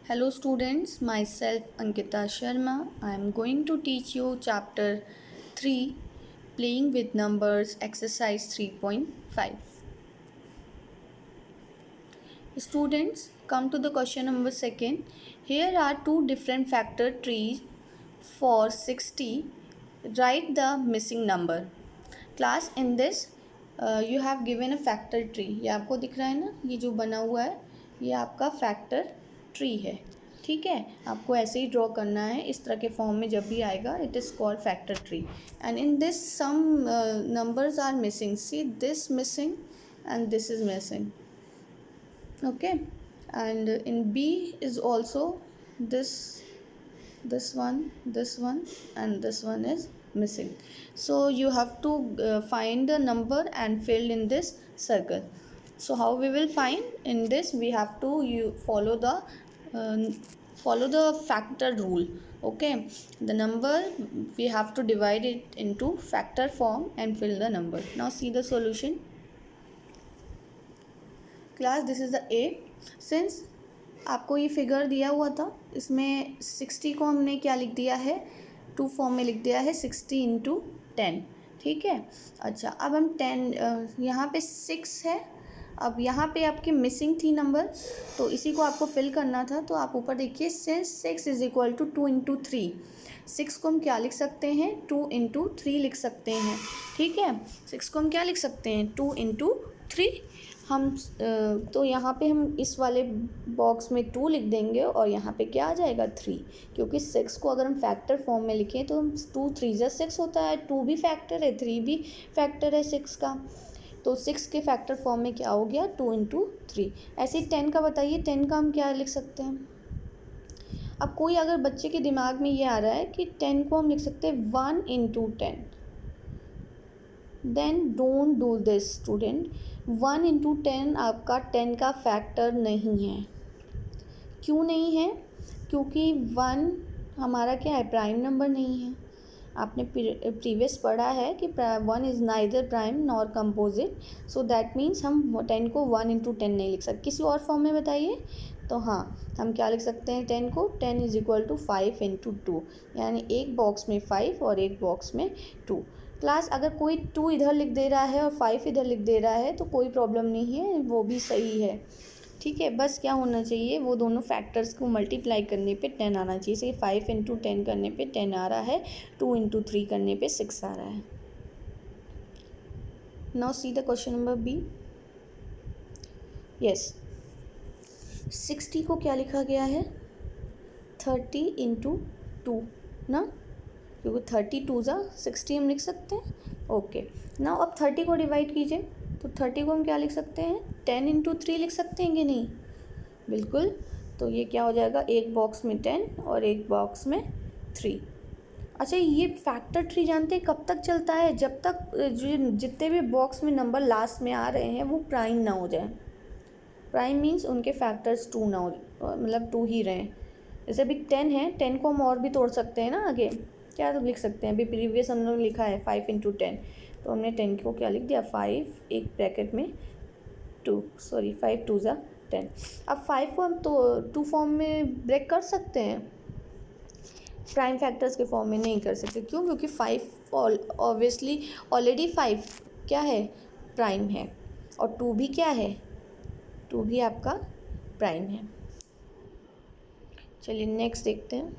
Hello students, myself Ankita Sharma. I am going to teach you chapter 3 Playing with Numbers exercise 3.5. Students, come to the question number 2nd. Here are two different factor trees for 60. Write the missing number. Class, in this you have given a factor tree. ये आपको दिख रहा है ना, ये जो बना हुआ है ये आपका फैक्टर ट्री है. ठीक है, आपको ऐसे ही ड्रॉ करना है. इस तरह के फॉर्म में जब भी आएगा it is called factor tree. And in this some numbers are missing. See this missing and this is missing. Okay, and in B is also this one, and this one is missing. So you have to find the number and fill in this circle. So how we will find? In this we have to follow the factor rule. Okay, the number we have to divide it into factor form and fill the number. Now see the solution. Class, this is the A. Since आपको ये figure दिया हुआ था, इसमें 60 को हमने क्या लिख दिया है, 2 फॉर्म में लिख दिया है 60 इंटू 10. ठीक है. अच्छा, अब हम 10 यहाँ पे 6 है. अब यहाँ पे आपकी मिसिंग थी नंबर, तो इसी को आपको फिल करना था. तो आप ऊपर देखिए, since 6 is equal to 2 into 3. 6 को हम क्या लिख सकते हैं, 2 इंटू 3 लिख सकते हैं. ठीक है, 6 को हम क्या लिख सकते हैं, 2 इंटू 3. हम तो यहाँ पे हम इस वाले बॉक्स में 2 लिख देंगे और यहाँ पे क्या आ जाएगा 3, क्योंकि 6 को अगर हम फैक्टर फॉर्म में लिखें तो 2 3 जा 6 होता है. 2 भी फैक्टर है, 3 भी फैक्टर है 6 का. तो 6 के फैक्टर फॉर्म में क्या हो गया, 2 इंटू 3. ऐसे ही 10 का बताइए, 10 का हम क्या लिख सकते हैं. अब कोई अगर बच्चे के दिमाग में ये आ रहा है कि 10 को हम लिख सकते हैं 1 into 10, then don't do this student. 1 into 10 आपका 10 का फैक्टर नहीं है. क्यों नहीं है, क्योंकि 1 हमारा क्या है, प्राइम नंबर नहीं है. आपने प्रीवियस पढ़ा है कि 1 is neither prime nor composite. So that means हम 10 को 1 इंटू 10 नहीं लिख सकते. किसी और फॉर्म में बताइए. तो हाँ, हम क्या लिख सकते हैं 10 को, 10 इज़ इक्वल टू 5 इंटू 2, यानी एक बॉक्स में 5 और एक बॉक्स में 2. क्लास, अगर कोई 2 इधर लिख दे रहा है और 5 इधर लिख दे रहा है तो कोई प्रॉब्लम नहीं है, वो भी सही है. ठीक है, बस क्या होना चाहिए, वो दोनों फैक्टर्स को मल्टीप्लाई करने पे 10 आना चाहिए. जैसे 5 इंटू 10 करने पे 10 आ रहा है, 2 इंटू 3 करने पे 6 आ रहा है. Now see the question number B. Yes, 60 को क्या लिखा गया है, 30 इंटू 2 ना, क्योंकि 32 जा 60 हम लिख सकते हैं. ओके, नाउ अब 30 को डिवाइड कीजिए. तो 30 को हम क्या लिख सकते हैं, 10 इंटू 3 लिख सकते हैं कि नहीं. बिल्कुल. तो ये क्या हो जाएगा, एक बॉक्स में 10 और एक बॉक्स में 3. अच्छा, ये फैक्टर ट्री जानते हैं कब तक चलता है, जब तक जितने भी बॉक्स में नंबर लास्ट में आ रहे हैं वो प्राइम ना हो जाए. प्राइम मीन्स उनके फैक्टर्स 2 ना हो, मतलब 2 ही रहें. जैसे अभी 10 है, 10 को हम और भी तोड़ सकते हैं ना. आगे क्या तो लिख सकते हैं, अभी प्रीवियस हम लोग लिखा है 5 इंटू 10, तो हमने 10 को क्या लिख दिया, 5 एक ब्रैकेट में 2, सॉरी 5 2 जा 10. अब 5 को हम तो 2 फॉर्म में ब्रेक कर सकते हैं, प्राइम फैक्टर्स के फॉर्म में नहीं कर सकते. क्यों, क्योंकि 5 ऑब्वियसली ऑलरेडी 5 क्या है, प्राइम है, और 2 भी क्या है, 2 भी आपका प्राइम है. चलिए नेक्स्ट देखते हैं.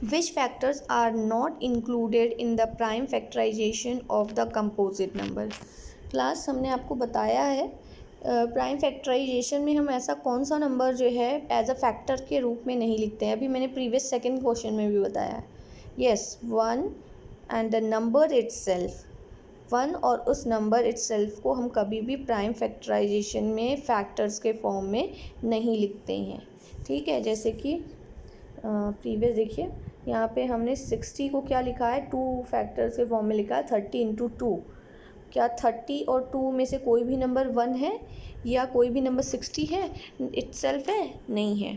Which factors are not included in the prime factorization of the composite number? Class, हमने आपको बताया है प्राइम फैक्टराइजेशन में हम ऐसा कौन सा नंबर जो है एज अ फैक्टर के रूप में नहीं लिखते हैं. अभी मैंने प्रीवियस सेकंड क्वेश्चन में भी बताया है. Yes, 1 and the number itself, 1 और उस नंबर इटसेल्फ को हम कभी भी प्राइम फैक्टराइजेशन में फैक्टर्स के फॉर्म में नहीं लिखते हैं. ठीक है, जैसे कि प्रीवियस देखिए, यहाँ पे हमने 60 को क्या लिखा है, 2 फैक्टर्स के फॉर्म में लिखा है 30 इंटू 2. क्या 30 और 2 में से कोई भी नंबर 1 है, या कोई भी नंबर 60 है इटसेल्फ है, नहीं है.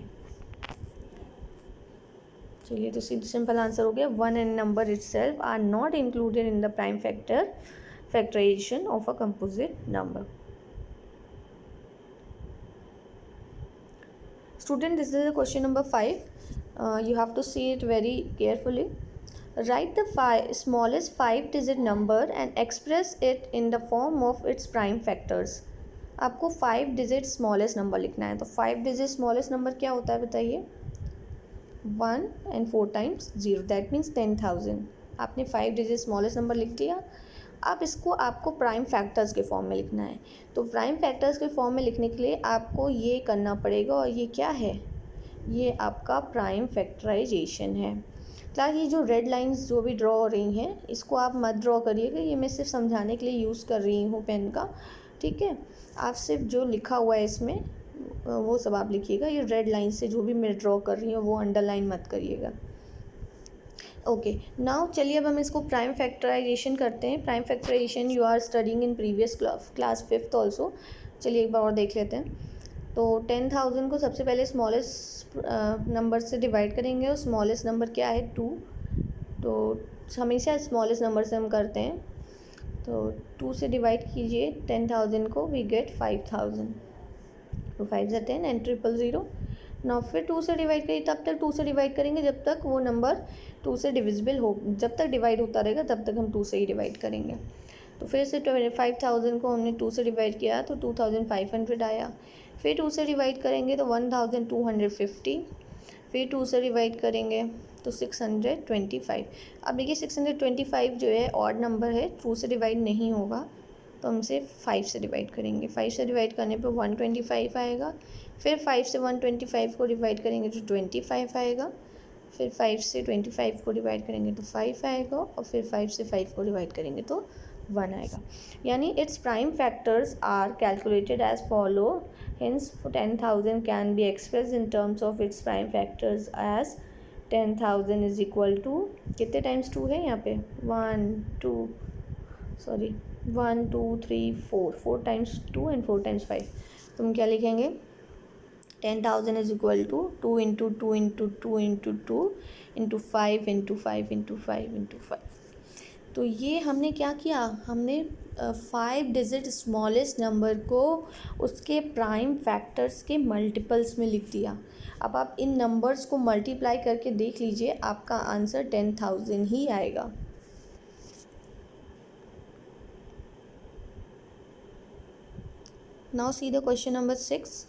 चलिए, तो सिंपल आंसर हो गया, 1 and number itself are not included in the prime factorization of a composite number. Student, this is the question number 5. You have to see it very carefully. Write the smallest 5-digit number and express it in the form of its prime factors. आपको 5 digit smallest number लिखना है. तो 5 digit smallest number क्या होता है बताइए? 1 and 4 times 0, that means 10,000. आपने 5 digit smallest number लिख दिया. अब इसको आपको प्राइम फैक्टर्स के फॉर्म में लिखना है. तो प्राइम फैक्टर्स के फॉर्म में लिखने के लिए आपको ये करना पड़ेगा, और ये क्या है? ये आपका प्राइम फैक्टराइजेशन है. क्लास, ये जो रेड लाइंस जो भी ड्रॉ हो रही हैं, इसको आप मत ड्रॉ करिएगा. ये मैं सिर्फ समझाने के लिए यूज़ कर रही हूँ पेन का. ठीक है, आप सिर्फ जो लिखा हुआ है इसमें वो सब आप लिखिएगा. ये रेड लाइन से जो भी मैं ड्रॉ कर रही हूँ वो अंडरलाइन मत करिएगा. ओके, नाउ चलिए अब हम इसको प्राइम फैक्टराइजेशन करते हैं. Prime factorization you are studying in previous class 5th also. चलिए एक बार और देख लेते हैं. तो 10,000 को सबसे पहले स्मॉलेस्ट नंबर से डिवाइड करेंगे, और स्मॉलेस्ट नंबर क्या है? 2. तो हमेशा स्मॉलेस्ट नंबर से हम करते हैं. तो 2 से डिवाइड कीजिए 10,000 को, वी गेट 5,000. तो 5 × 10 and 000. ना फिर 2 से डिवाइड करिए. तब तक 2 से डिवाइड करेंगे जब तक वो नंबर 2 से डिविजिबल हो. जब तक डिवाइड होता रहेगा तब तक हम 2 से ही डिवाइड करेंगे. तो फिर से 25,000 को हमने 2 से डिवाइड किया तो 2,500 आया. फिर 2 से डिवाइड करेंगे तो 1,250. फिर 2 से डिवाइड करेंगे तो 625. अब देखिए 625 जो है ऑड नंबर है, 2 से डिवाइड नहीं होगा, तो हम इसे 5 से डिवाइड करेंगे. 5 से डिवाइड करने पे 125 आएगा. फिर 5 से 125 को डिवाइड करेंगे तो 25 आएगा. फिर 5 से 25 को डिवाइड करेंगे तो 5 आएगा. और फिर 5 से 5 को डिवाइड करेंगे तो 1 आएगा. यानी it's prime factors are calculated as follow. Hence 10,000 can be express in terms of its prime factors as 10,000 is equal to, कितने टाइम्स 2 है यहाँ पे? 1 2 3 4 टाइम्स 2 एंड 4 टाइम्स 5. तो हम क्या लिखेंगे? 10,000 इज इक्वल टू 2 × 2 × 2 × 2 × 5 × 5 × 5 × 5. तो ये हमने क्या किया? हमने 5 डिजिट स्मॉलेस्ट नंबर को उसके प्राइम फैक्टर्स के मल्टीपल्स में लिख दिया. अब आप इन नंबर्स को मल्टीप्लाई करके देख लीजिए, आपका आंसर 10,000 ही आएगा. Now see the question number 6.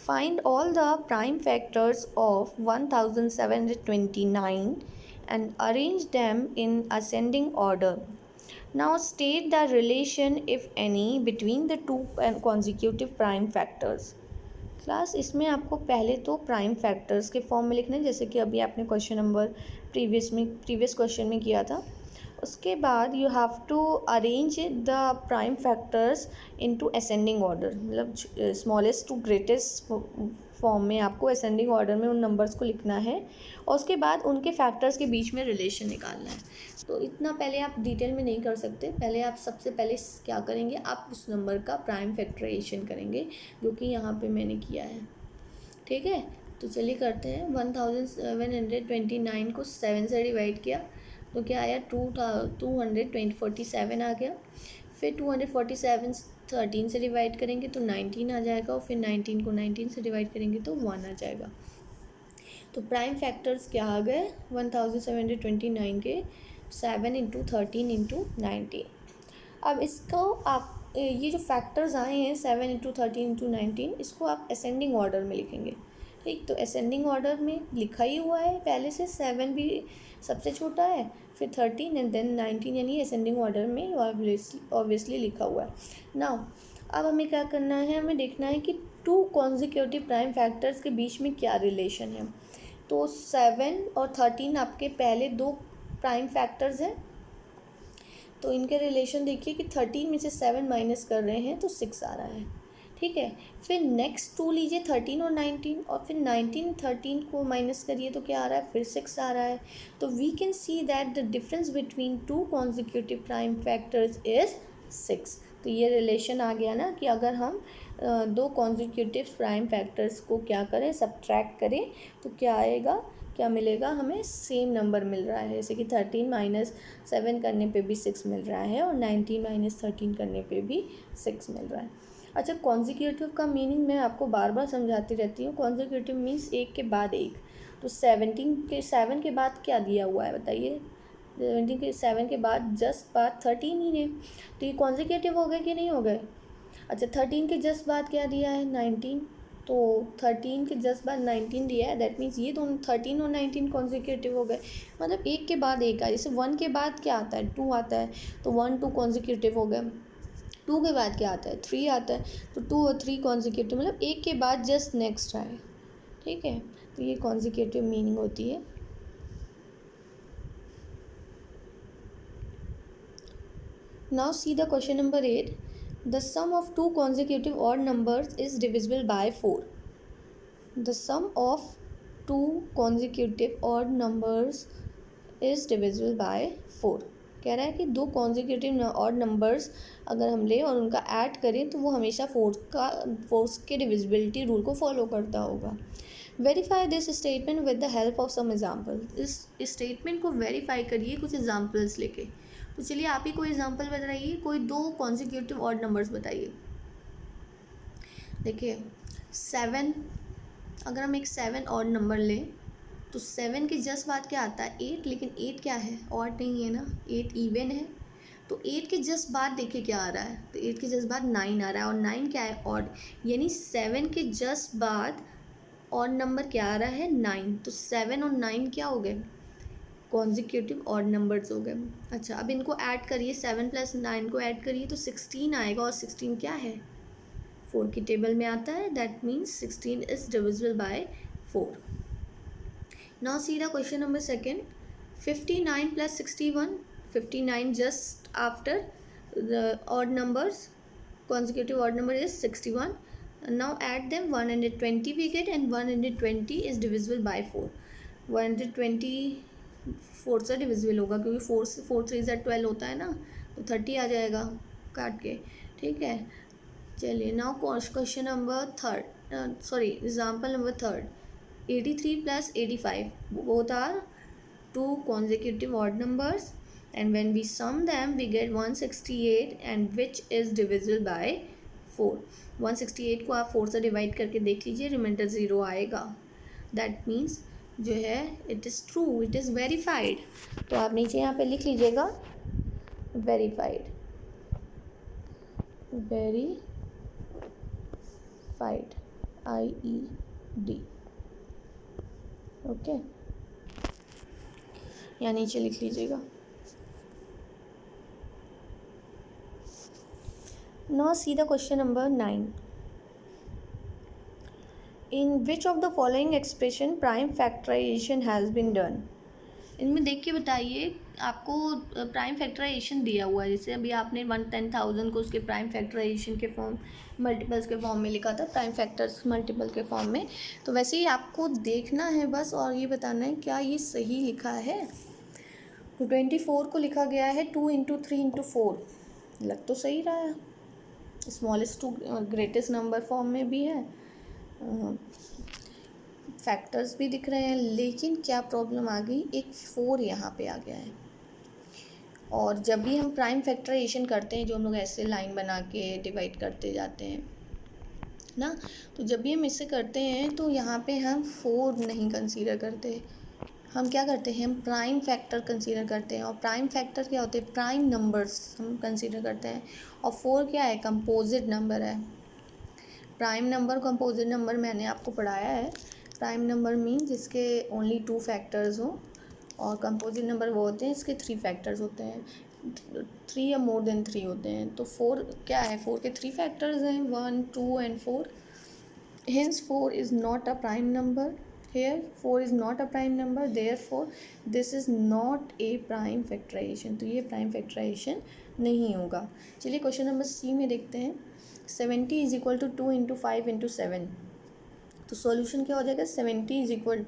Find all the prime factors of 1,729 and arrange them in ascending order. Now state the relation, if any, between the two consecutive prime factors. Class, इसमें आपको पहले तो prime factors के form में लिखना है, जैसे कि अभी आपने क्वेश्चन नंबर प्रीवियस क्वेश्चन में किया था. उसके बाद you have to arrange the prime factors into ascending order. मतलब स्मॉलेस्ट टू ग्रेटेस्ट फॉर्म में आपको असेंडिंग ऑर्डर में उन नंबर्स को लिखना है, और उसके बाद उनके फैक्टर्स के बीच में रिलेशन निकालना है. तो इतना पहले आप डिटेल में नहीं कर सकते. पहले आप सबसे पहले क्या करेंगे? आप उस नंबर का प्राइम फैक्टराइजेशन करेंगे, जो कि यहाँ पे मैंने किया है. ठीक है, तो चलिए करते हैं. 1,729 को 7 से डिवाइड किया तो क्या आया? 247 आ गया. फिर 247 13 से डिवाइड करेंगे तो 19 आ जाएगा. और फिर 19 को 19 से डिवाइड करेंगे तो 1 आ जाएगा. तो प्राइम फैक्टर्स क्या आ गए 1,729 के? 7 × 13 × 19. अब इसको आप ये जो फैक्टर्स आए हैं 7 × 13 × 19, इसको आप असेंडिंग ऑर्डर में लिखेंगे. ठीक, तो असेंडिंग ऑर्डर में लिखा ही हुआ है पहले से. 7 भी सबसे छोटा है, फिर 13 एंड देन 19, यानी असेंडिंग ऑर्डर में ऑब्वियसली लिखा हुआ है. नाउ अब हमें क्या करना है? हमें देखना है कि 2 कॉन्जिक्यूटिव प्राइम फैक्टर्स के बीच में क्या रिलेशन है. तो 7 और 13 आपके पहले 2 प्राइम फैक्टर्स हैं. तो इनके रिलेशन देखिए कि 13 में से 7 माइनस कर रहे हैं तो 6 आ रहा है. ठीक है, फिर नेक्स्ट 2 लीजिए 13 और 19, और फिर 19 13 को माइनस करिए तो क्या आ रहा है? फिर 6 आ रहा है. तो we can see that the difference between 2 consecutive prime factors is 6. तो ये रिलेशन आ गया ना कि अगर हम 2 कॉन्जिक्यूटिव प्राइम फैक्टर्स को क्या करें? सब्ट्रैक्ट करें तो क्या आएगा? क्या मिलेगा हमें? सेम नंबर मिल रहा है. जैसे कि 13 - 7 करने पे भी 6 मिल रहा है, और 19 - 13 करने पे भी 6 मिल रहा है. अच्छा, कॉन्जिक्यूटिव का मीनिंग मैं आपको बार बार समझाती रहती हूँ। कॉन्जिक्यूटिव मीन्स एक के बाद एक। तो 7 के बाद क्या दिया हुआ है बताइए? 7 के बाद जस्ट बाद 13 ही है, तो ये कॉन्जिक्यूटिव हो गए कि नहीं हो गए? अच्छा, 13 के जस्ट बाद क्या दिया है? 19। तो 13 के जस्ट बाद 19 दिया है, दैट मीन्स ये दोनों 13 और 19 कॉन्जिक्यूटिव हो गए। मतलब एक के बाद एक है। जैसे 1 के बाद क्या आता है? 2 आता है, तो 1 2 कॉन्जिक्यूटिव हो गए। 2 के बाद क्या आता है? 3 आता है, तो 2 और 3 कॉन्जिक्यूटिव, मतलब एक के बाद जस्ट नेक्स्ट आए। ठीक है, तो ये कॉन्जिक्यूटिव मीनिंग होती है। Now see the question number 8. The sum of two consecutive odd numbers is divisible by 4. The sum of two consecutive odd numbers is divisible by 4. कह रहा है कि दो कॉन्जिक्यूटिव ऑड नंबर्स अगर हम लें और उनका ऐड करें तो वो हमेशा फोर्स के डिविजिबिलिटी रूल को फॉलो करता होगा। Verify this statement with the help of some example. इस स्टेटमेंट को वेरीफाई करिए कुछ एग्जाम्पल्स लेके। तो चलिए आप ही कोई एग्जाम्पल बताइए, कोई दो कॉन्जिक्यूटिव ऑड नंबर्स बताइए। देखिए 7, अगर हम एक 7 ऑड नंबर लें तो 7 के जस्ट बाद क्या आता है? 8, लेकिन 8 क्या है? ऑड नहीं है ना, 8 इवन है। तो 8 के जस्ट बाद देखिए क्या आ रहा है? तो 8 के जस्ट बाद 9 आ रहा है, और 9 क्या है? ऑड। यानी 7 के जस्ट बाद ऑड नंबर क्या आ रहा है? 9। तो 7 और 9 क्या हो गए? कॉन्जिक्यूटिव ऑड नंबर्स हो गए। अच्छा, अब इनको ऐड करिए, 7 + 9 को ऐड करिए तो 16 आएगा, और 16 क्या है? 4 की टेबल में आता है, that means 16 is divisible by 4. Now see the question number 2. 59 + 61. 59 just after the odd numbers, consecutive odd number is 61. Now add them, 120 we get, and 120 is divisible by 4. 120 4 से डिविजिबल होगा, क्योंकि 4 3 ज़ा 12 होता है ना, तो 30 आ जाएगा काट के। ठीक है, चलिए now question number 3, sorry example number 3. 83 + 85, both are two consecutive odd numbers, and when we sum them we get 168, and which is divisible by 4. 168 को आप 4 से डिवाइड करके देख लीजिए, रिमाइंडर 0 आएगा। दैट मीन्स जो है it is true, it is verified. तो आप नीचे यहाँ पे लिख लीजिएगा वेरीफाइड, वेरीफाइड, IED। ओके, यहाँ नीचे लिख लीजिएगा। Now see the question number 9. In which of the following expression prime factorization has been done? इनमें देख के बताइए, आपको प्राइम फैक्टराइजेशन दिया हुआ है। जैसे अभी आपने 10,000 को उसके प्राइम फैक्टराइजेशन के फॉर्म, मल्टीपल्स के फॉर्म में लिखा था, प्राइम फैक्टर्स मल्टीपल के फॉर्म में। तो वैसे ही आपको देखना है बस, और ये बताना है क्या ये सही लिखा है। तो 24 को लिखा गया है 2 × 3 × 4, लग तो सही रहा है। Smallest to greatest number form में भी है, फैक्टर्स भी दिख रहे हैं, लेकिन क्या प्रॉब्लम आ गई? एक 4 यहाँ पे आ गया है। और जब भी हम प्राइम फैक्टराइजेशन करते हैं, जो हम लोग ऐसे लाइन बना के डिवाइड करते जाते हैं ना, तो जब भी हम इससे करते हैं तो यहाँ पे हम 4 नहीं कंसीडर करते, हम क्या करते हैं? हम प्राइम फैक्टर कंसीडर करते हैं। और प्राइम फैक्टर क्या होते हैं? प्राइम नंबर्स हम कंसीडर करते हैं। और 4 क्या है? कंपोजिट नंबर है। प्राइम नंबर, कंपोजिट नंबर मैंने आपको पढ़ाया है। प्राइम नंबर मीन जिसके ओनली 2 फैक्टर्स हों, और कंपोजिट नंबर वो होते हैं इसके 3 फैक्टर्स होते हैं, 3 या मोर देन 3 होते हैं। तो 4 क्या है? 4 के 3 फैक्टर्स हैं, 1 2 and 4। Hence 4 is not a prime number. Here 4 is not a prime number, therefore this is not a prime factorization. तो ये prime factorization नहीं होगा। चलिए क्वेश्चन नंबर सी में देखते हैं। 70 = 2 × 5 × 7। तो सॉल्यूशन क्या हो जाएगा? 70 =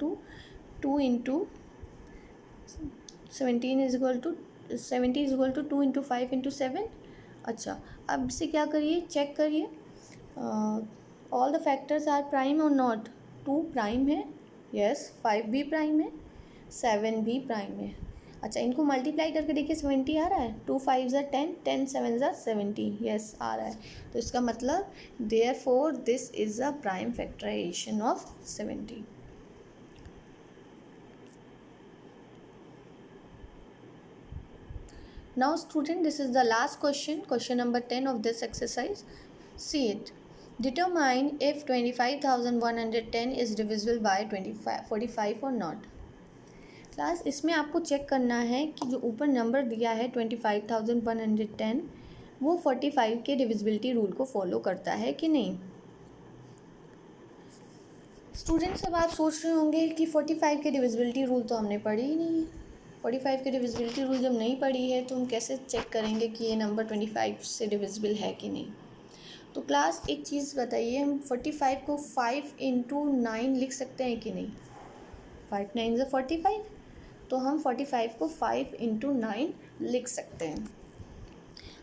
2 × 17 = 70 = 2 × 5 × 7। अच्छा, अब इसे क्या करिए? चेक करिए, all the factors are prime और नॉट। 2 प्राइम है, यस, 5 भी प्राइम है, 7 भी प्राइम है। अच्छा, इनको मल्टीप्लाई करके देखिए 70 आ रहा है, 2 5 ज़ा 10, 10 7 ज़ा 70, यस आ रहा है। तो इसका मतलब therefore this is a prime factorization of 70। Now student, this is the last question, question number 10 of this exercise. See it. Determine if 25,110 is divisible by 45 or not. Class, इसमें आपको चेक करना है कि जो ऊपर नंबर दिया है 25,110 वो 45 के डिविजिबिलिटी रूल को फॉलो करता है कि नहीं। स्टूडेंट्स, अब आप सोच रहे होंगे कि 45 के डिविजिबिलिटी रूल तो हमने पढ़ी ही नहीं है। 45 के डिविजिबिलिटी रूल जब नहीं पढ़ी है तो हम कैसे चेक करेंगे कि ये नंबर 25 से डिविजिबल है कि नहीं। तो क्लास, एक चीज़ बताइए, हम 45 को 5 × 9 लिख सकते हैं कि नहीं। 5 9 = 45, तो हम 45 को 5 × 9 लिख सकते हैं।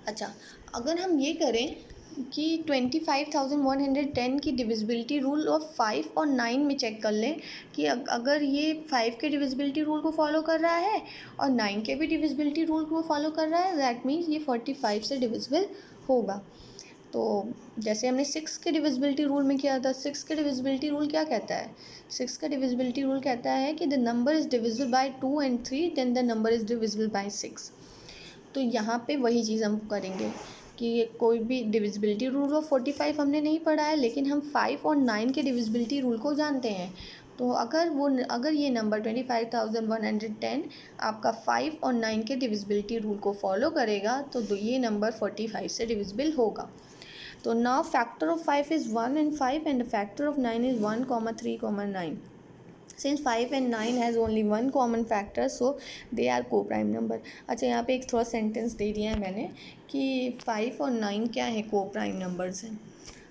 अच्छा, अगर हम ये करें कि 25,110 की डिविजिबिलिटी रूल ऑफ 5 और 9 में चेक कर लें कि अगर ये 5 के डिविजिबिलिटी रूल को फॉलो कर रहा है और 9 के भी डिविजिबिलिटी रूल को फॉलो कर रहा है, दैट मीन्स ये 45 से डिविजिबल होगा। तो जैसे हमने 6 के डिविजिबिलिटी रूल में किया था, 6 के डिविजिबिलिटी रूल क्या कहता है? 6 का डिविजिबिलिटी रूल कहता है कि the number is divisible by 2 and 3, then the number is divisible by 6। तो यहाँ पे वही चीज़ हम करेंगे कि कोई भी डिविजिबिलिटी रूल ऑफ 45 हमने नहीं पढ़ा है, लेकिन हम 5 और 9 के डिविजिबिलिटी रूल को जानते हैं। तो अगर ये नंबर 25,110 आपका 5 और 9 के डिविजिबिलिटी रूल को फॉलो करेगा तो ये नंबर 45 से डिविजिबल होगा। तो now factor of 5 is 1 and 5 and the factor of 9 is 1, 3, 9. Since 5 and 9 has only one common factor, so they are co-prime number. अच्छा, यहाँ पे एक थोड़ा सेंटेंस दे दिया है मैंने कि 5 और 9 क्या है, co-prime numbers हैं।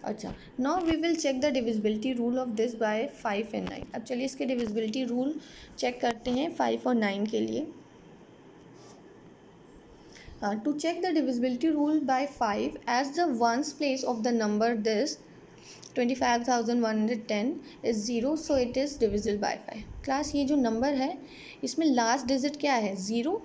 अच्छा, now we will check the divisibility rule of this by 5 and 9। अब चलिए इसके डिविजिबिलिटी रूल चेक करते हैं 5 और 9 के लिए। To check the divisibility rule by 5, as the ones place of the number this 25,110 is 0, so it is divisible by 5। Class, ये जो नंबर है इसमें लास्ट डिजिट क्या है? 0।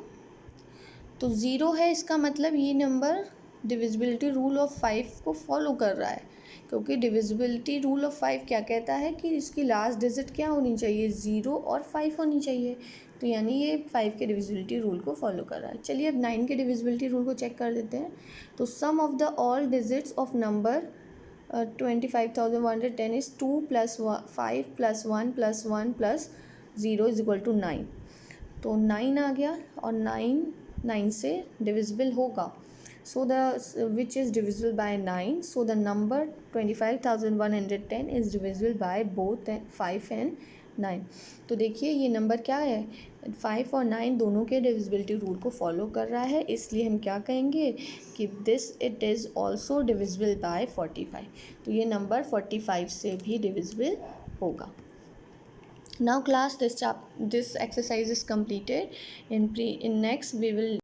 तो 0 है, इसका मतलब ये नंबर डिविजिबिलिटी रूल ऑफ 5 को फॉलो कर रहा है, क्योंकि डिविजिबिलिटी रूल ऑफ 5 क्या कहता है कि इसकी लास्ट डिजिट क्या होनी चाहिए? 0 और 5 होनी चाहिए। तो यानी ये 5 के डिविजिबिलिटी रूल को फॉलो कर रहा है। चलिए अब 9 के डिविजिबिलिटी रूल को चेक कर देते हैं। तो sum of the all digits of number 25,110 is 2 + 5 + 1 + 1 + 0 = 9। तो 9 आ गया और 9 से डिविजिबल होगा। So which is divisible by 9. So the number 25,110 is divisible by both 5 and 9। तो देखिए ये नंबर क्या है, 5 और 9 दोनों के डिविजिबिलिटी रूल को फॉलो कर रहा है, इसलिए हम क्या कहेंगे कि it is also divisible by 45। तो ये नंबर 45 से भी डिविजिबल होगा। Now class, this exercise is completed. In next we will